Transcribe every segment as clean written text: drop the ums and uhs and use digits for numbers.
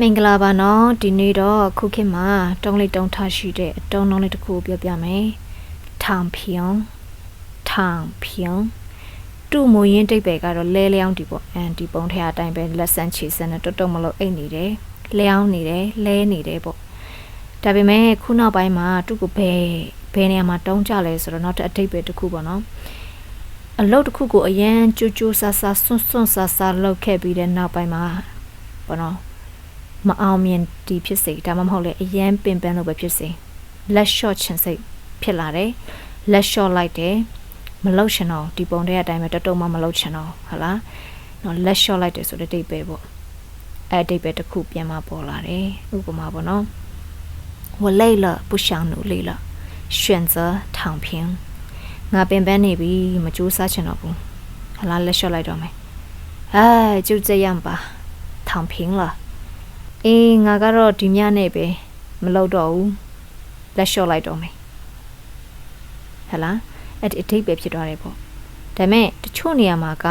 မင်္ဂလာပါနော်ဒီနေ့တော့ခုခေတ်မှာတုံးလေးတုံးထားရှိတဲ့အတုံးလုံးလေးတစ်ခုပြောပြမယ်ထောင်ဖြုံတူမူရင်းတိတ်ပဲကတော့လဲလျောင်းဒီပေါ့ဒီပုံထဲအတိုင်းပဲလက်ဆန်းချီစန်းနဲ့တုတ်မလို့အိတ်နေတယ်လျောင်းနေတယ်လဲနေတယ်ပေါ့ဒါပေမဲ့ခုနောက်ပိုင်းမှာသူ့ကိုဘယ်နေရာမှာတုံးကြလဲဆိုတော့နောက်တစ်အတိတ်ပဲတစ်ခုပေါ့နော်အလုပ်တစ်ခုကိုအရန်ကြိုးကြိုးဆာဆာဆွန့်ဆာလုပ်ခဲ့ပြီးတဲ့နောက်ပိုင်းမှာပေါ့နော်မအောင်မြင်ဒီဖြစ်စေဒါမှမဟုတ်လေအရန်ပင်ပန်းလို့ပဲဖြစ်စေလက်လျှော့ချင်စိတ်ဖြစ်လာတယ်လက်လျှော့လိုက်တယ်မလုပ်ချင်တော့ဒီပုံတဲ့အတိုင်းပဲတုံမှမလုပ်ချင်တော့ဟုတ်လားနော်လက်လျှော့လိုက်တယ်ဆိုတဲ့အိပ်ပဲပေါ့အဲ့အိပ်ပဲတစ်ခုပြန်มาပေါ်လာတယ်ဥပမာပေါ့နော်我累了不想努力了选择躺平ငါပင်ပန်းနေပြီမကြိုးစားချင်တော့ဘူးဟုတ်လားလက်လျှော့လိုက်တော့မယ်就这样吧躺平了ငါကတော့ဒီညနဲ့ပဲမလုပ်တော့ဘူးလက်လျှော့လိုက်တော့မယ်ဟလာအဲ့ဒီအထိပ္ပယ်ဖြစ်သွားတယ်ပေါ့ဒါပေမဲ့တချို့နေရာမှာက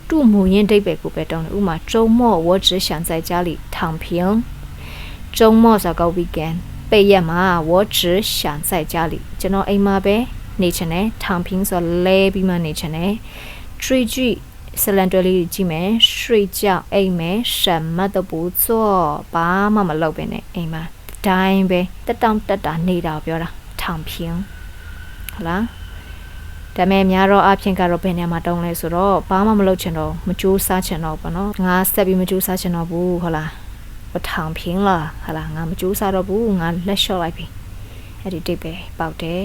တူမူရင်းအထိပ္ပယ်ကိုပဲတောင်းတယ်ဥမာ周末我只想在家里躺平周末ဆိုတော့ weekend ပိတ်ရက်မှာ我只想在家里ကျွန်တော်အိမ်မှာပဲနေချင်တယ်躺平ဆိုတော့လဲပြီးမှနေချင်တယ်追剧ဆလန်တွဲလေးကြည့်မယ်睡觉အိမ်မယ်什么都不做ဘာမှမလုပ်ပဲနဲ့အိမ်မှာတိုင်းပဲတက်တောင့်တက်တာနေတာပြောတာ躺平ဟုတ်လားဒါမဲ့များတော့အပြင်ကတော့ဘယ်နေမှာတုံးလဲဆိုတော့ဘာမှမလုပ်ချင်တော့မကြိုးစားချင်တော့ဘောနော်ငါဆက်ပြီးမကြိုးစားချင်တော့ဘူးဟုတ်လား我躺平了ဟုတ်လားငါမကြိုးစားတော့ဘူးငါလက်လျှော့လိုက်ပြီအဲ့ဒီတိတ်ပဲပေါက်တယ်